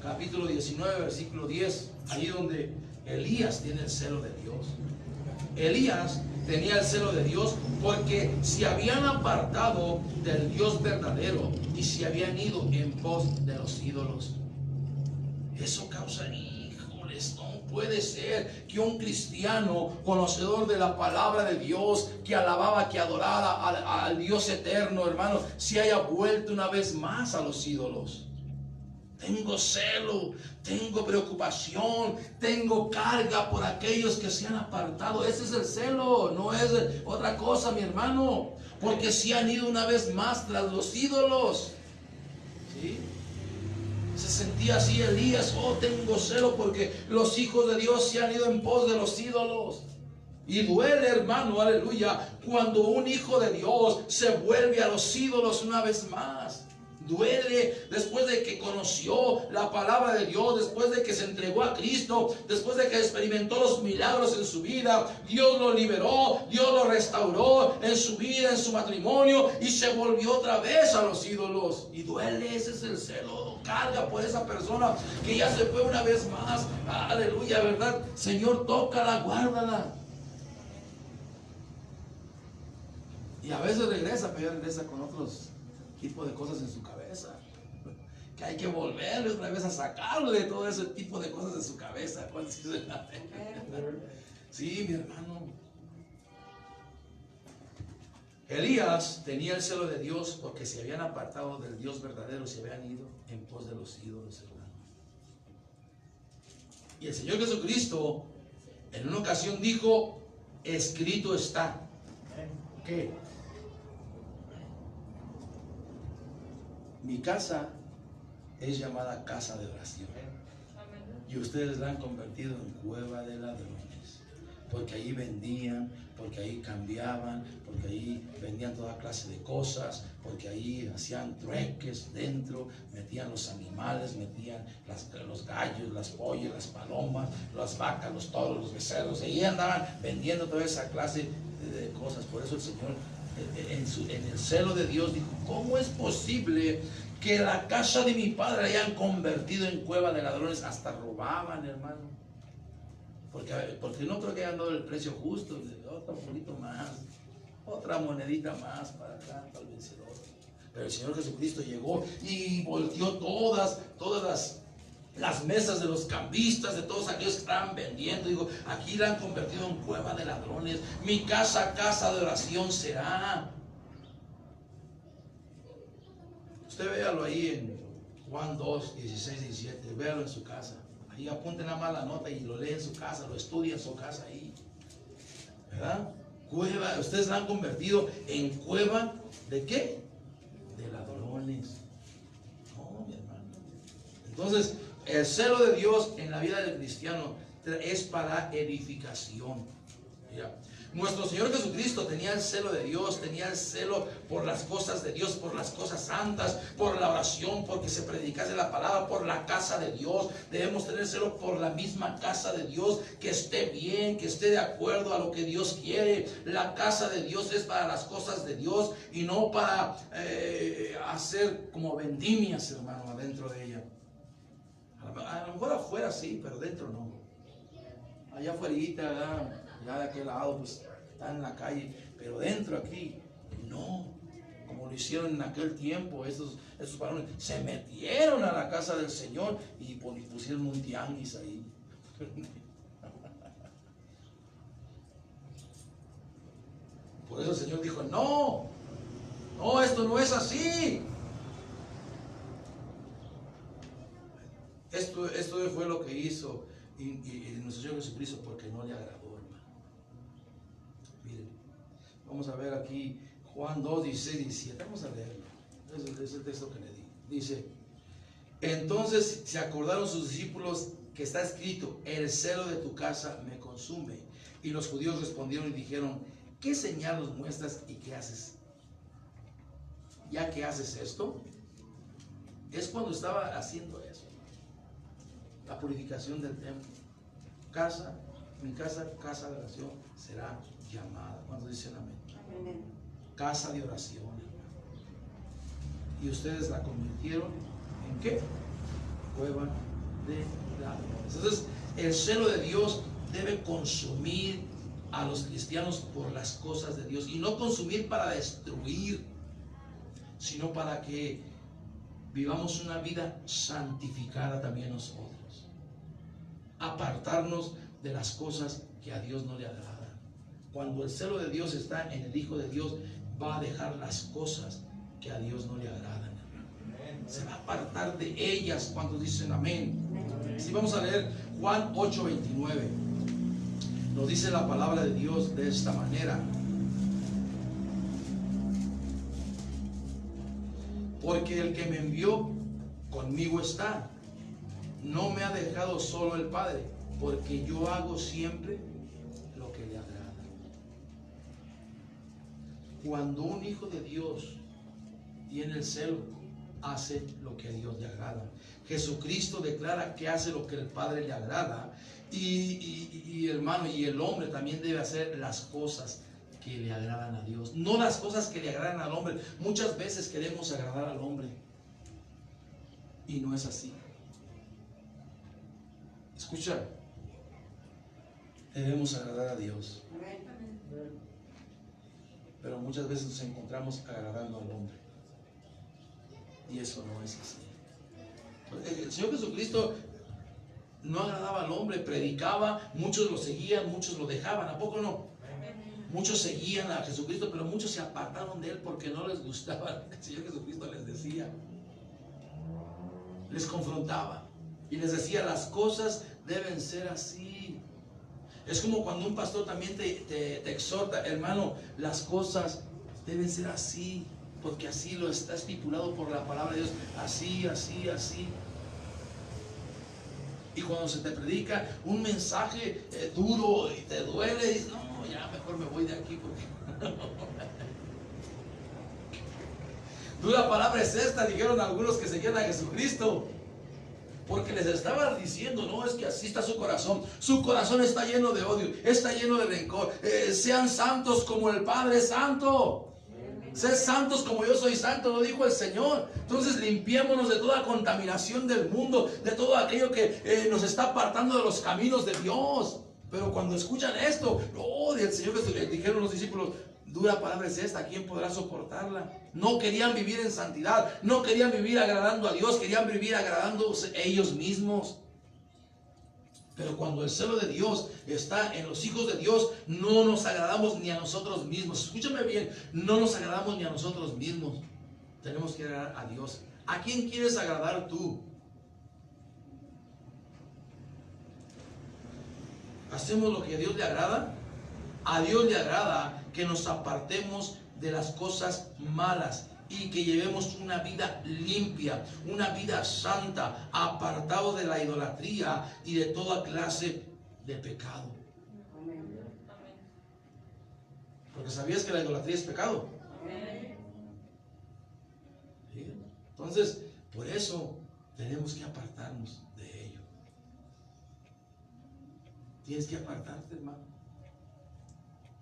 capítulo 19, versículo 10, allí donde Elías tiene el celo de Dios. Elías tenía el celo de Dios porque se habían apartado del Dios verdadero y se habían ido en pos de los ídolos. Eso causa, híjoles, no puede ser que un cristiano conocedor de la palabra de Dios, que alababa, que adorara al Dios eterno, hermano, se haya vuelto una vez más a los ídolos. Tengo celo, tengo preocupación, tengo carga por aquellos que se han apartado. Ese es el celo, no es otra cosa, mi hermano, porque se han ido una vez más tras los ídolos. ¿Sí? Se sentía así Elías, oh, tengo celo porque los hijos de Dios se han ido en pos de los ídolos. Y duele, hermano, aleluya, cuando un hijo de Dios se vuelve a los ídolos una vez más. Duele después de que conoció la palabra de Dios, después de que se entregó a Cristo, después de que experimentó los milagros en su vida. Dios lo liberó, Dios lo restauró en su vida, en su matrimonio, y se volvió otra vez a los ídolos. Y duele, ese es el celo, carga por esa persona que ya se fue una vez más. Aleluya, ¿verdad? Señor, tócala, guárdala. Y a veces regresa, pero ya regresa con otros tipo de cosas en su cabeza, que hay que volverle otra vez a sacarlo de todo ese tipo de cosas de su cabeza. Sí, mi hermano. Elías tenía el celo de Dios porque se habían apartado del Dios verdadero, se habían ido en pos de los ídolos, hermano. Y el Señor Jesucristo en una ocasión dijo, escrito está. ¿Qué? Mi casa es llamada casa de oración. Y ustedes la han convertido en cueva de ladrones. Porque ahí vendían, porque ahí cambiaban, porque ahí vendían toda clase de cosas, porque ahí hacían trueques dentro, metían los animales, metían los gallos, las pollas, las palomas, las vacas, los toros, los becerros. Ahí andaban vendiendo toda esa clase de cosas. Por eso el Señor, en el celo de Dios, dijo, ¿cómo es posible que la casa de mi padre la hayan convertido en cueva de ladrones? Hasta robaban, hermano. Porque no creo que hayan dado el precio justo. Otro poquito más, otra monedita más para acá, para el vencedor. Pero el Señor Jesucristo llegó y volteó todas las mesas de los cambistas, de todos aquellos que estaban vendiendo. Digo, aquí la han convertido en cueva de ladrones. Mi casa, casa de oración será. Usted véalo ahí en Juan 2, 16, 17. Véalo en su casa. Ahí apunten la mala nota y lo lee en su casa, lo estudia en su casa ahí. ¿Verdad? Cueva, ustedes la han convertido en cueva ¿de qué? De ladrones. No, mi hermano. Entonces, el celo de Dios en la vida del cristiano es para edificación. Mira, nuestro Señor Jesucristo tenía el celo de Dios, tenía el celo por las cosas de Dios, por las cosas santas, por la oración, porque se predicase la palabra, por la casa de Dios. Debemos tener celo por la misma casa de Dios, que esté bien, que esté de acuerdo a lo que Dios quiere. La casa de Dios es para las cosas de Dios y no para hacer como vendimias, hermano, adentro de ella. A lo mejor afuera sí, pero dentro no. Allá afuera, ya de aquel lado, pues están en la calle, pero dentro aquí, no. Como lo hicieron en aquel tiempo, esos varones se metieron a la casa del Señor y pusieron un tianguis ahí. Por eso el Señor dijo, no, esto no es así. Esto fue lo que hizo y nuestro Señor Jesucristo, porque no le agradó, hermano. Miren, vamos a ver aquí Juan 2, 16, 17. Vamos a leerlo. Es el texto que le di. Dice, entonces se acordaron sus discípulos que está escrito, el celo de tu casa me consume. Y los judíos respondieron y dijeron, ¿qué señal nos muestras y qué haces? Ya que haces esto, es cuando estaba haciendo eso. La purificación del templo. Mi casa, casa de oración será llamada. ¿Cuándo dicen amén? Amén. Casa de oración, hermano. Y ustedes la convirtieron ¿en qué? Cueva de ladrones. Entonces, el celo de Dios debe consumir a los cristianos por las cosas de Dios. Y no consumir para destruir, sino para que vivamos una vida santificada también nosotros. Apartarnos de las cosas que a Dios no le agradan. Cuando el celo de Dios está en el Hijo de Dios, va a dejar las cosas que a Dios no le agradan. Se va a apartar de ellas. Cuando dicen amén. Si vamos a leer Juan 8, 29. Nos dice la palabra de Dios de esta manera. Porque el que me envió conmigo está. No me ha dejado solo el Padre, porque yo hago siempre lo que le agrada. Cuando un hijo de Dios tiene el celo, hace lo que a Dios le agrada. Jesucristo declara que hace lo que el Padre le agrada. Y hermano, y el hombre también debe hacer las cosas que le agradan a Dios, no las cosas que le agradan al hombre. Muchas veces queremos agradar al hombre y no es así. Escucha, debemos agradar a Dios, pero muchas veces nos encontramos agradando al hombre y eso no es así. El Señor Jesucristo no agradaba al hombre, predicaba, muchos lo seguían, muchos lo dejaban, ¿a poco no? Muchos seguían a Jesucristo, pero muchos se apartaron de él porque no les gustaba lo que el Señor Jesucristo les decía. Les confrontaba y les decía, las cosas deben ser así. Es como cuando un pastor también te exhorta, hermano, las cosas deben ser así, porque así lo está estipulado por la palabra de Dios, así, así, así. Y cuando se te predica un mensaje duro y te duele, dices, no, ya mejor me voy de aquí porque... Dura palabra es esta, dijeron algunos que seguían a Jesucristo. Porque les estaba diciendo, no, es que así está su corazón. Su corazón está lleno de odio, está lleno de rencor. Sean santos como el Padre es santo. Sed santos como yo soy santo, lo dijo el Señor. Entonces limpiémonos de toda contaminación del mundo, de todo aquello que nos está apartando de los caminos de Dios. Pero cuando escuchan esto, oh, el Señor, dijeron los discípulos, dura palabra es esta, ¿quién podrá soportarla? No querían vivir en santidad, no querían vivir agradando a Dios, querían vivir agradándose ellos mismos. Pero cuando el celo de Dios está en los hijos de Dios, no nos agradamos ni a nosotros mismos. Escúchame bien, no nos agradamos ni a nosotros mismos. Tenemos que agradar a Dios. ¿A quién quieres agradar tú? ¿Hacemos lo que a Dios le agrada? A Dios le agrada que nos apartemos de las cosas malas y que llevemos una vida limpia, una vida santa, apartado de la idolatría y de toda clase de pecado. Porque ¿sabías que la idolatría es pecado? ¿Sí? Entonces, por eso tenemos que apartarnos de ello. Tienes que apartarte, hermano.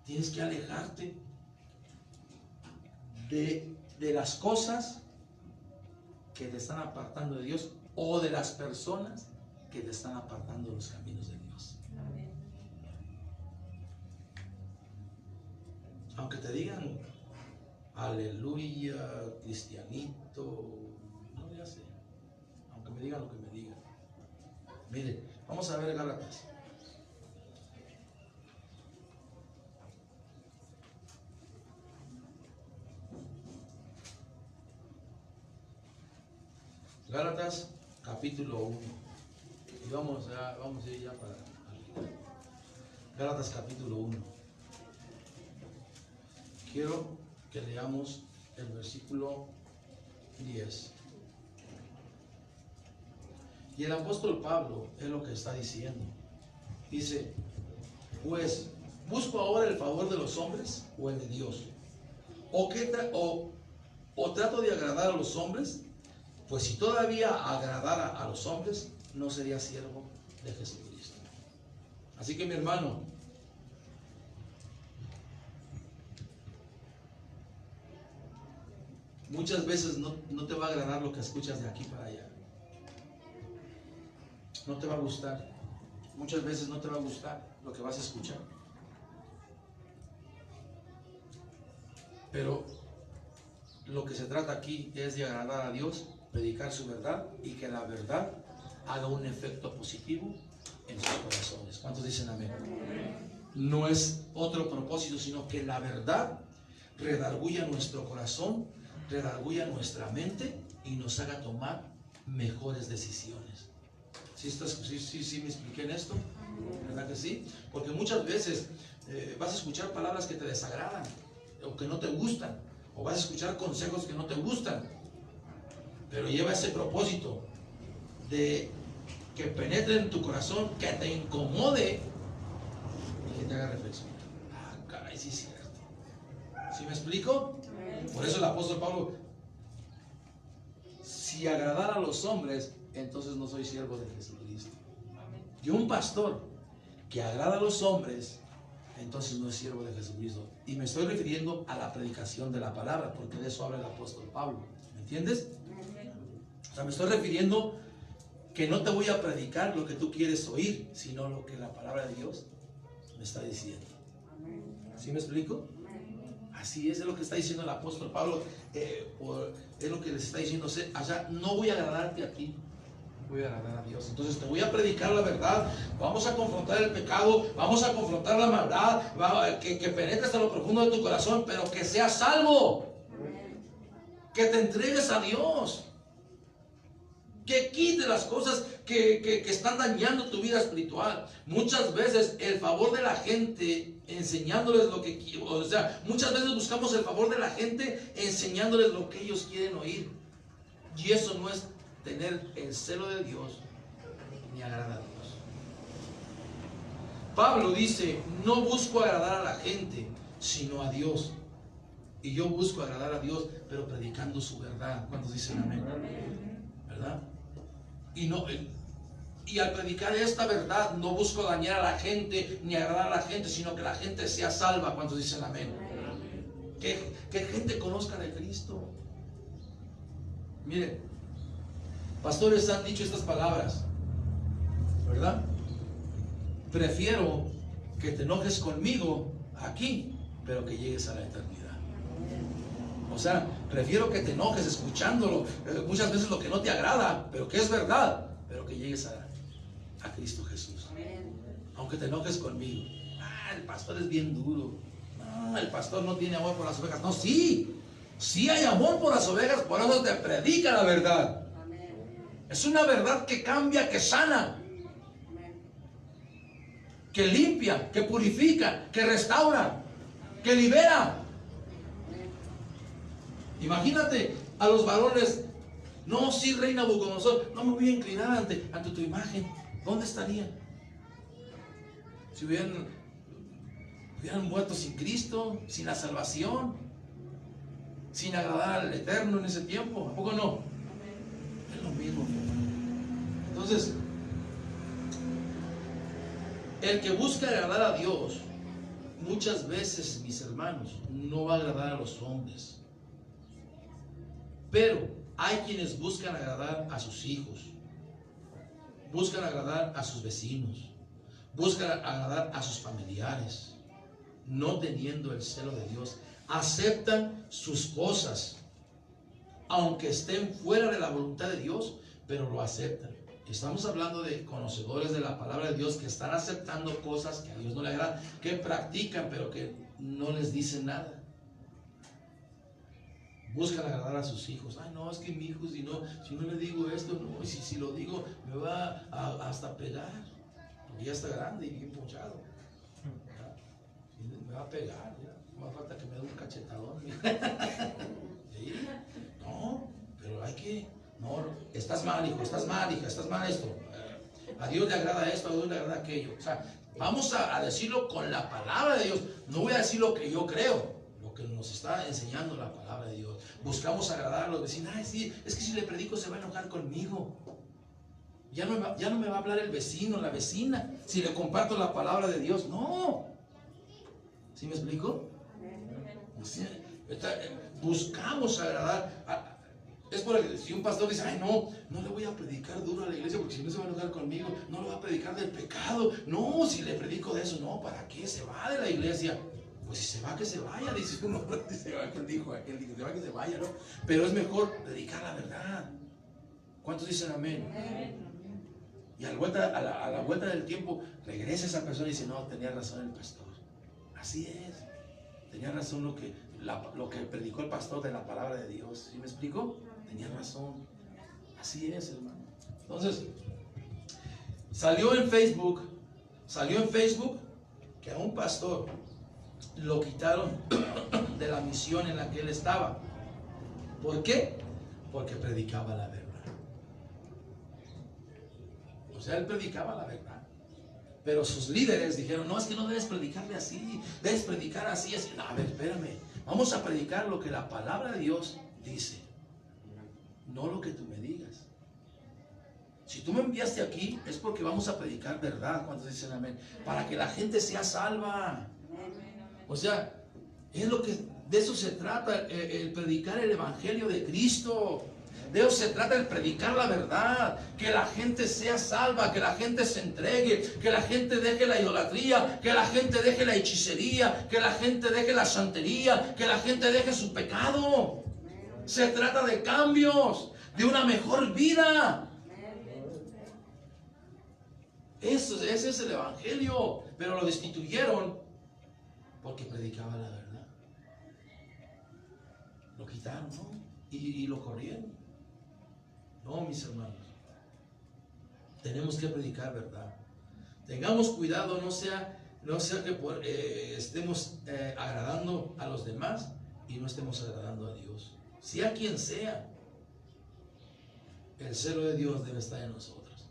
Tienes que alejarte de las cosas que te están apartando de Dios o de las personas que te están apartando de los caminos de Dios. Aunque te digan aleluya, cristianito, no le hace. Aunque me digan lo que me digan. Mire, vamos a ver Gálatas. Gálatas capítulo 1. Y vamos a ir ya para Gálatas capítulo 1. Quiero que leamos el versículo 10. Y el apóstol Pablo es lo que está diciendo. Dice, pues, ¿busco ahora el favor de los hombres o el de Dios? ¿O trato de agradar a los hombres? Pues si todavía agradara a los hombres, no sería siervo de Jesucristo. Así que mi hermano, muchas veces no te va a agradar lo que escuchas de aquí para allá. No te va a gustar. Muchas veces no te va a gustar lo que vas a escuchar. Pero lo que se trata aquí es de agradar a Dios, predicar su verdad y que la verdad haga un efecto positivo en sus corazones. ¿Cuántos dicen amén? No es otro propósito, sino que la verdad redarguya nuestro corazón, redarguya nuestra mente y nos haga tomar mejores decisiones. ¿Sí me expliqué en esto? ¿Verdad que sí? Porque muchas veces vas a escuchar palabras que te desagradan o que no te gustan, o vas a escuchar consejos que no te gustan, pero lleva ese propósito de que penetre en tu corazón, que te incomode y que te haga reflexionar. Ah, caray, sí es cierto. ¿Sí me explico? Por eso el apóstol Pablo, si agradara a los hombres, entonces no soy siervo de Jesucristo. Y un pastor que agrada a los hombres, entonces no es siervo de Jesucristo. Y me estoy refiriendo a la predicación de la palabra, porque de eso habla el apóstol Pablo. ¿Me entiendes? O sea, me estoy refiriendo que no te voy a predicar lo que tú quieres oír, sino lo que la palabra de Dios me está diciendo. ¿Sí me explico? Así es lo que está diciendo el apóstol Pablo. Es lo que les está diciendo allá. No voy a agradarte a ti, voy a agradar a Dios. Entonces te voy a predicar la verdad. Vamos a confrontar el pecado, vamos a confrontar la maldad, que penetre hasta lo profundo de tu corazón, pero que seas salvo, que te entregues a Dios. Que quite las cosas que están dañando tu vida espiritual. Muchas veces el favor de la gente enseñándoles lo que quieren. O sea, muchas veces buscamos el favor de la gente enseñándoles lo que ellos quieren oír. Y eso no es tener el celo de Dios ni agradar a Dios. Pablo dice, no busco agradar a la gente, sino a Dios. Y yo busco agradar a Dios, pero predicando su verdad. ¿Cuántos dicen amén? ¿Verdad? Y al predicar esta verdad, no busco dañar a la gente, ni agradar a la gente, sino que la gente sea salva. ¿Cuántos dicen amén? Que gente conozca de Cristo. Miren, pastores han dicho estas palabras, ¿verdad? Prefiero que te enojes conmigo aquí, pero que llegues a la eternidad. O sea, prefiero que te enojes escuchándolo, muchas veces lo que no te agrada, pero que es verdad, pero que llegues a Cristo Jesús. Aunque te enojes conmigo. El pastor es bien duro. No, el pastor no tiene amor por las ovejas. No, sí hay amor por las ovejas, por eso te predica la verdad. Es una verdad que cambia, que sana, que limpia, que purifica, que restaura, que libera. Imagínate a los varones, no, sí, rey Nabucodonosor, no me voy a inclinar ante tu imagen. ¿Dónde estarían? Si hubieran muerto sin Cristo, sin la salvación, sin agradar al Eterno en ese tiempo. ¿A poco no? Es lo mismo. Entonces, el que busca agradar a Dios, muchas veces, mis hermanos, no va a agradar a los hombres. Pero hay quienes buscan agradar a sus hijos, buscan agradar a sus vecinos, buscan agradar a sus familiares, no teniendo el celo de Dios. Aceptan sus cosas, aunque estén fuera de la voluntad de Dios, pero lo aceptan. Estamos hablando de conocedores de la palabra de Dios que están aceptando cosas que a Dios no le agradan, que practican, pero que no les dicen nada. Buscan agradar a sus hijos. Ay, no, es que mi hijo, si no le digo esto, no, y si lo digo, me va hasta pegar. Porque ya está grande y bien ponchado. Me va a pegar, ya. No me falta que me dé un cachetadón. ¿Sí? No, pero hay que. No, estás mal, hijo, estás mal, hija, estás mal esto. A Dios le agrada esto, a Dios le agrada aquello. O sea, vamos a decirlo con la palabra de Dios. No voy a decir lo que yo creo, lo que nos está enseñando la palabra de Dios. Buscamos agradar a los vecinos. Ay, sí, es que si le predico se va a enojar conmigo. Ya no me va a hablar el vecino, la vecina, si le comparto la palabra de Dios. No. ¿Sí me explico? Buscamos agradar. Es por el que si un pastor dice, ay, no le voy a predicar duro a la iglesia porque si no se va a enojar conmigo, no le voy a predicar del pecado. No, si le predico de eso, no, ¿para qué? Se va de la iglesia. Pues si se va, que se vaya, dice uno. Aquel dijo, se va, que se vaya, ¿no? Pero es mejor predicar la verdad. ¿Cuántos dicen amén? Y a la vuelta del tiempo regresa esa persona y dice, no, tenía razón el pastor. Así es. Tenía razón lo que predicó el pastor de la palabra de Dios. ¿Sí me explico? Tenía razón. Así es, hermano. Entonces, salió en Facebook que a un pastor lo quitaron de la misión en la que él estaba. ¿Por qué? Porque predicaba la verdad. O sea, él predicaba la verdad. Pero sus líderes dijeron, no, es que no debes predicarle así, debes predicar así, así. No, a ver, espérame, vamos a predicar lo que la palabra de Dios dice, no lo que tú me digas. Si tú me enviaste aquí, es porque vamos a predicar verdad. ¿Cuántos dicen amén? Para que la gente sea salva. O sea, de eso se trata, el predicar el evangelio de Cristo. De eso se trata, el predicar la verdad, que la gente sea salva, que la gente se entregue, que la gente deje la idolatría, que la gente deje la hechicería, que la gente deje la santería, que la gente deje su pecado. Se trata de cambios, de una mejor vida. Ese es el evangelio, pero lo destituyeron porque predicaba la verdad. Lo quitaron, ¿no? Y lo corrieron. No, mis hermanos, tenemos que predicar verdad. Tengamos cuidado, no sea que estemos agradando a los demás y no estemos agradando a Dios. Sea quien sea, el celo de Dios debe estar en nosotros.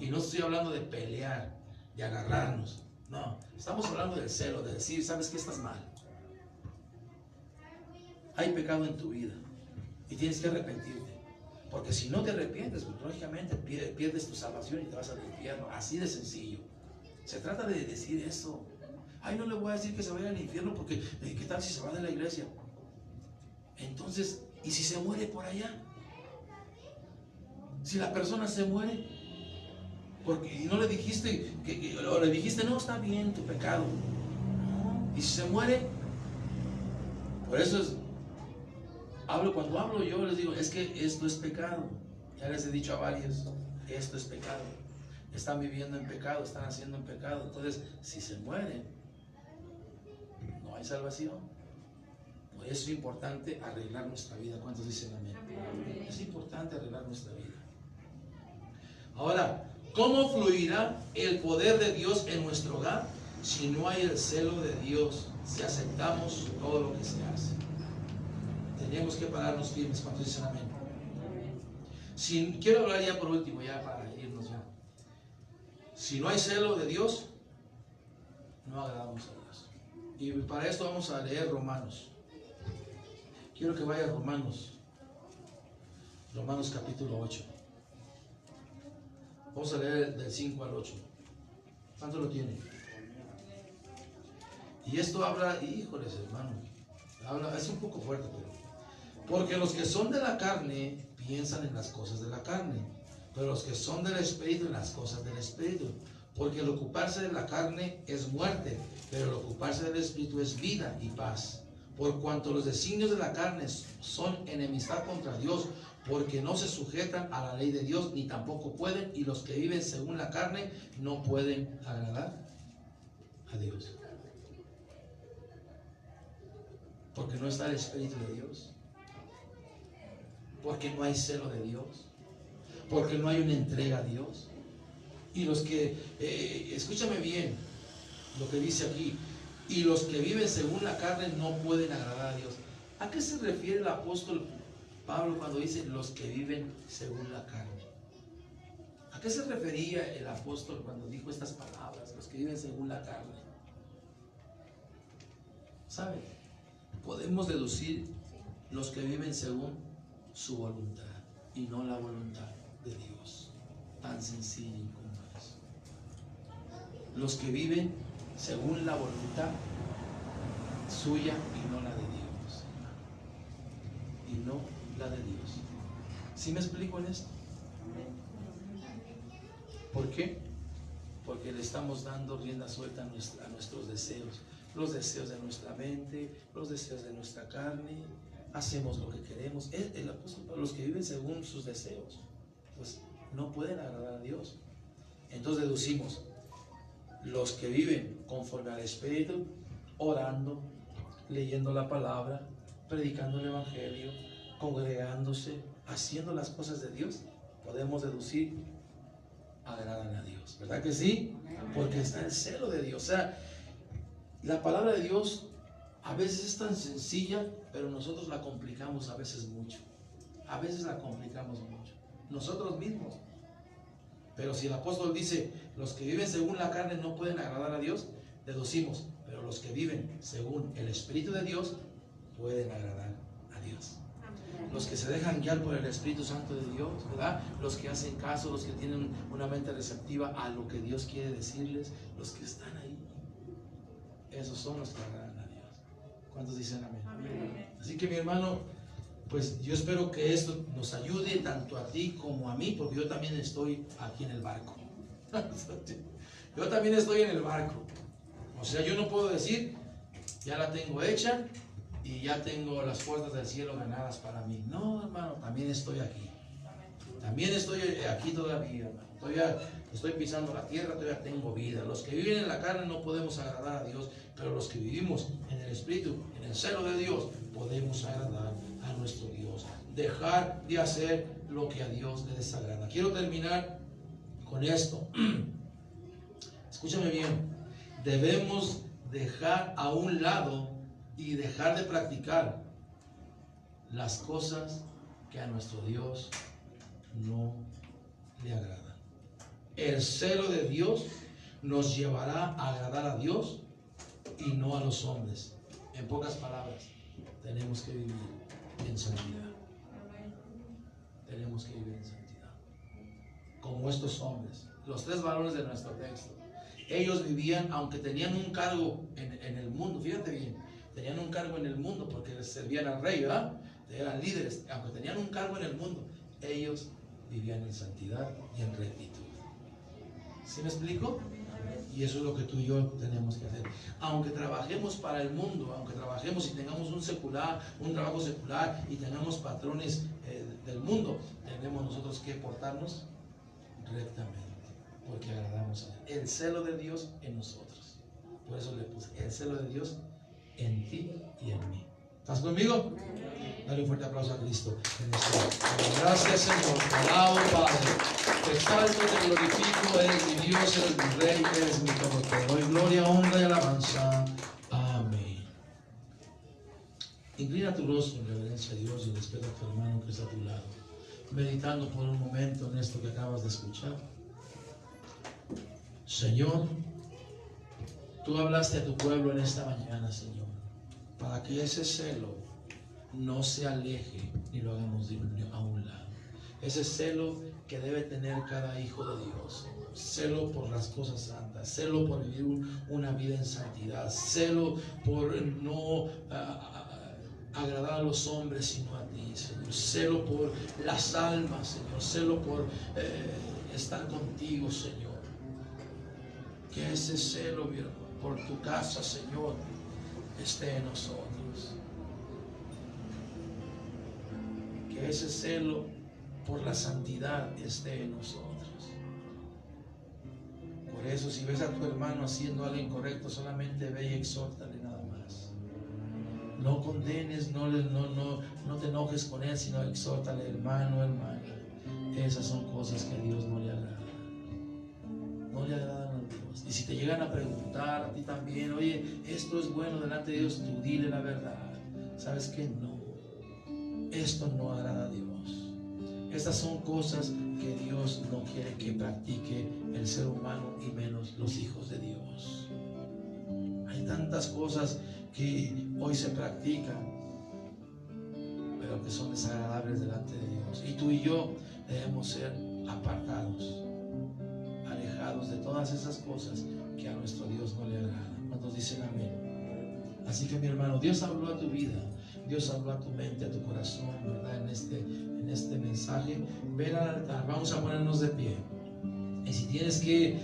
Y no estoy hablando de pelear, de agarrarnos. No, estamos hablando del celo, de decir, ¿sabes qué? Estás mal. Hay pecado en tu vida y tienes que arrepentirte. Porque si no te arrepientes, pues, lógicamente pierdes tu salvación y te vas al infierno. Así de sencillo. Se trata de decir eso. Ay, no le voy a decir que se vaya al infierno porque ¿qué tal si se va de la iglesia? Entonces, ¿y si se muere por allá? Si la persona se muere, porque no le dijiste o le dijiste, no, está bien tu pecado. No. Y si se muere, por eso cuando hablo yo les digo, es que esto es pecado. Ya les he dicho a varios, esto es pecado. Están viviendo en pecado, están haciendo en pecado. Entonces, si se mueren, no hay salvación. Por eso es importante arreglar nuestra vida. ¿Cuántos dicen amén? Es importante arreglar nuestra vida. Ahora, ¿cómo fluirá el poder de Dios en nuestro hogar si no hay el celo de Dios? Si aceptamos todo lo que se hace. Tenemos que pararnos firmes. ¿Cuántos dicen amén? Quiero hablar ya por último, ya para irnos ya. Si no hay celo de Dios, no agradamos a Dios. Y para esto vamos a leer Romanos. Quiero que vaya a Romanos capítulo 8. Vamos a leer del 5 al 8. ¿Cuánto lo tiene? Y esto habla, híjoles hermano, es un poco fuerte, porque los que son de la carne piensan en las cosas de la carne, pero los que son del Espíritu en las cosas del Espíritu. Porque el ocuparse de la carne es muerte, pero el ocuparse del Espíritu es vida y paz. Por cuanto los designios de la carne son enemistad contra Dios, porque no se sujetan a la ley de Dios, ni tampoco pueden, y los que viven según la carne no pueden agradar a Dios. Porque no está el Espíritu de Dios, porque no hay celo de Dios, porque no hay una entrega a Dios. Y los que, escúchame bien lo que dice aquí, y los que viven según la carne no pueden agradar a Dios. ¿A qué se refiere el apóstol Pablo cuando dice los que viven según la carne? ¿A qué se refería el apóstol cuando dijo estas palabras, los que viven según la carne? ¿Saben? Podemos deducir los que viven según su voluntad y no la voluntad de Dios. Tan sencillo como es. Los que viven según la voluntad suya y no la de Dios. Y no la de Dios. ¿Sí me explico en esto? ¿Por qué? Porque le estamos dando rienda suelta a nuestros deseos. Los deseos de nuestra mente, los deseos de nuestra carne. Hacemos lo que queremos. El apóstol Pablo, los que viven según sus deseos, pues no pueden agradar a Dios. Entonces deducimos, los que viven conforme al Espíritu, orando, leyendo la palabra, predicando el Evangelio, congregándose, haciendo las cosas de Dios, podemos deducir, agradan a Dios. ¿Verdad que sí? Porque está el celo de Dios. O sea, la palabra de Dios a veces es tan sencilla, pero nosotros la complicamos a veces mucho. A veces la complicamos mucho. Nosotros mismos. Pero si el apóstol dice, los que viven según la carne no pueden agradar a Dios, deducimos, pero los que viven según el Espíritu de Dios pueden agradar a Dios. Los que se dejan guiar por el Espíritu Santo de Dios, ¿verdad? Los que hacen caso, los que tienen una mente receptiva a lo que Dios quiere decirles, los que están ahí, esos son los que agradan a Dios. ¿Cuántos dicen amén? Amén. Así que mi hermano, pues yo espero que esto nos ayude tanto a ti como a mí, porque yo también estoy aquí en el barco. Yo también estoy en el barco. O sea, yo no puedo decir, ya la tengo hecha y ya tengo las puertas del cielo ganadas para mí. No, hermano, también estoy aquí. También estoy aquí todavía, hermano. Todavía estoy pisando la tierra, todavía tengo vida. Los que viven en la carne no podemos agradar a Dios, pero los que vivimos en el Espíritu, en el celo de Dios, podemos agradar a nuestro Dios. Dejar de hacer lo que a Dios le desagrada. Quiero terminar con esto. Escúchame bien, debemos dejar a un lado y dejar de practicar las cosas que a nuestro Dios no le agradan. El celo de Dios nos llevará a agradar a Dios y no a los hombres. En pocas palabras, tenemos que vivir en santidad. Tenemos que vivir en santidad. Como estos hombres, los 3 varones de nuestro texto. Ellos vivían, aunque tenían un cargo en el mundo, fíjate bien, tenían un cargo en el mundo porque les servían al rey, ¿verdad? Eran líderes, aunque tenían un cargo en el mundo, ellos vivían en santidad y en rectitud. ¿Sí me explico? Y eso es lo que tú y yo tenemos que hacer. Aunque trabajemos para el mundo, aunque trabajemos y tengamos un trabajo secular y tengamos patrones del mundo, tenemos nosotros que portarnos rectamente, porque agradamos a Él. El celo de Dios en nosotros. Por eso le puse el celo de Dios en ti y en mí. ¿Estás conmigo? Dale un fuerte aplauso a Cristo en este momento. Gracias, Señor. Te alabo, Padre. Te exalto, te glorifico. Eres mi Dios, eres mi Rey, eres mi todo. Te doy gloria, honra y alabanza. Amén. Inclina tu rostro en reverencia a Dios y respeto a tu hermano que está a tu lado, meditando por un momento en esto que acabas de escuchar. Señor, tú hablaste a tu pueblo en esta mañana, Señor, para que ese celo no se aleje ni lo hagamos a un lado. Ese celo que debe tener cada hijo de Dios. Celo por las cosas santas, celo por vivir una vida en santidad, celo por no agradar a los hombres sino a ti, Señor. Celo por las almas, Señor. Celo por estar contigo, Señor. Que ese celo, mi hermano, por tu casa, Señor, esté en nosotros. Que ese celo por la santidad esté en nosotros. Por eso, si ves a tu hermano haciendo algo incorrecto, solamente ve y exhórtale nada más. No condenes, no te enojes con él, sino exhórtale, hermano, hermana. Esas son cosas que a Dios no le agradan. No le agradan a Dios. Y si te llegan a preguntar a ti también, oye, esto es bueno delante de Dios, tú dile la verdad. ¿Sabes qué? No. Esto no agrada a Dios. Estas son cosas que Dios no quiere que practique el ser humano y menos los hijos de Dios. Hay tantas cosas que hoy se practican, pero que son desagradables delante de Dios. Y tú y yo debemos ser apartados, alejados de todas esas cosas que a nuestro Dios no le agradan. ¿Cuántos dicen amén? Así que, mi hermano, Dios habló a tu vida, Dios habló a tu mente, a tu corazón, ¿verdad? En este mensaje. Ven al altar, vamos a ponernos de pie. Y si tienes que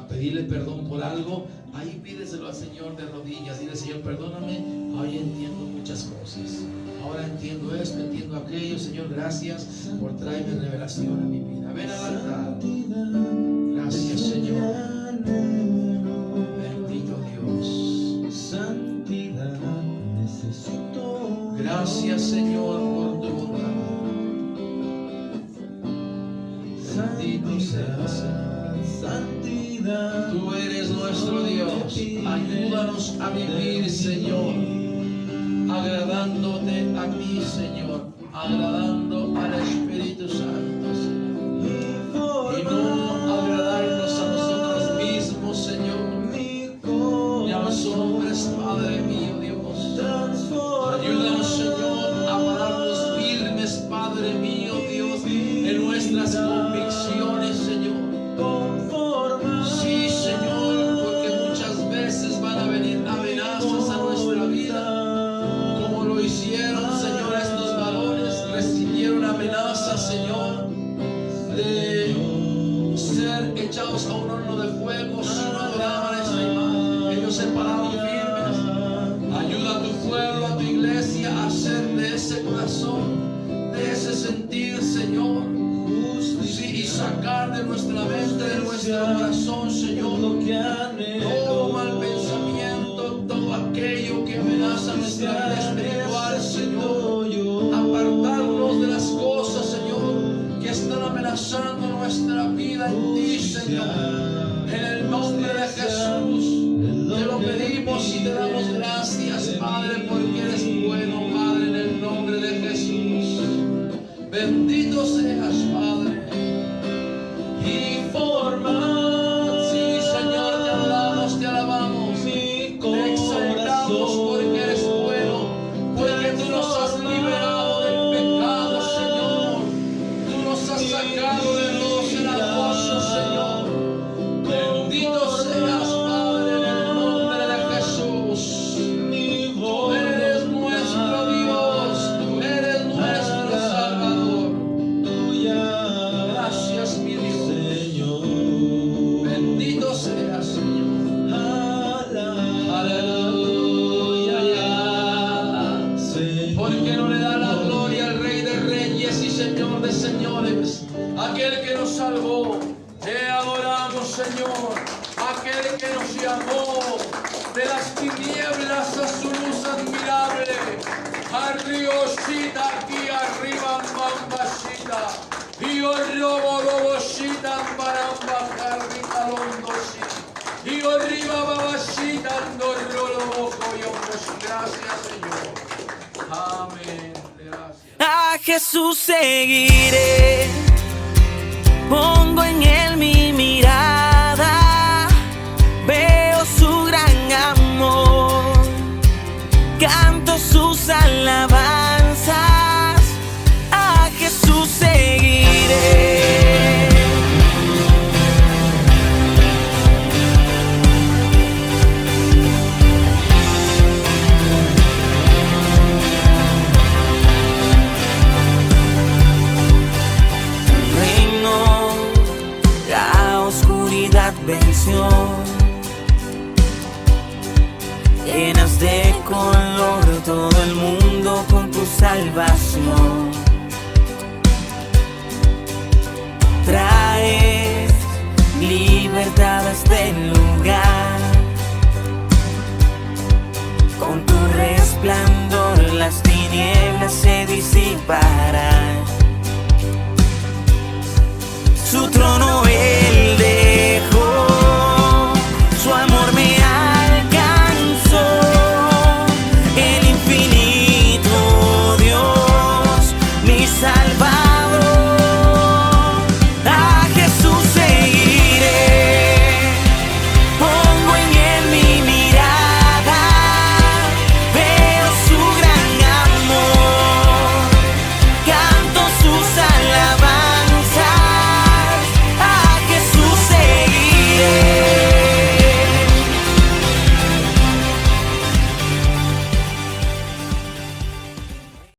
pedirle perdón por algo, ahí pídeselo al Señor de rodillas. Dile, Señor, perdóname, hoy entiendo muchas cosas. Ahora entiendo esto, entiendo aquello. Señor, gracias por traerme revelación a mi vida. Ven al altar. Gracias, Señor. Bendito Dios. Santidad necesito. Gracias, Señor, por tu bondad. Bendito seas, Señor. Santidad. Tú eres nuestro Dios. Ayúdanos a vivir, Señor, agradándote a ti, Señor, agradando al Espíritu Santo, Señor. Y no agradarnos a nosotros mismos, Señor, ni a los hombres, Padre mío, Dios. Ayúdanos, Señor, a pararnos firmes, Padre mío, Dios, en nuestras convicciones, Señor. Sí, Señor, porque muchas veces van a venir amenazas a nuestra vida, como lo hicieron, Señor, estos varones. Recibieron amenazas, Señor, de ser echados a un horno de fuego si no adoraban esa imagen. Ellos se pararon firmes. Ayuda a tu pueblo, a tu iglesia, a hacer de ese corazón, de ese sentir, Señor, sí, y sacar de nuestra mente, de nuestro corazón, Señor, todo mal pensamiento, todo aquello que amenaza nuestra vida espiritual, Señor. Apartarnos de las cosas, Señor, que están amenazando nuestra nuestra vida en ti, Señor. En el nombre de Jesús, te lo pedimos y te damos gracias, Padre, porque eres bueno, Padre, en el nombre de Jesús. Bendito seas, Padre. Y forma, sí, Señor, te adoramos, te alabamos, te exaltamos porque eres bueno, porque tú nos has liberado del pecado, Señor. Tú nos has sacado de los cenagosos, Señor. Bendito seas, Padre, en el nombre de Jesús. Tú eres nuestro Dios, tú eres nuestro Salvador. Gracias, mi Dios. Bendito seas, Señor. Aleluya. Porque no le da la gloria al Rey de Reyes y Señor de Señores, aquel que nos salvó. Te adoramos, Señor, aquel que nos llamó de las tinieblas a su luz admirable. Arriosita, aquí arriba, mambashita. Y robo roboshita, baramba, carrica, londosita. Y arriba, babashita, andorro, gracias, Señor. Amén. Gracias. A Jesús seguiré, pongo en él mi mirada, veo su gran amor, canto sus alabanzas, a Jesús seguiré. Venció, llenas de color todo el mundo con tu salvación.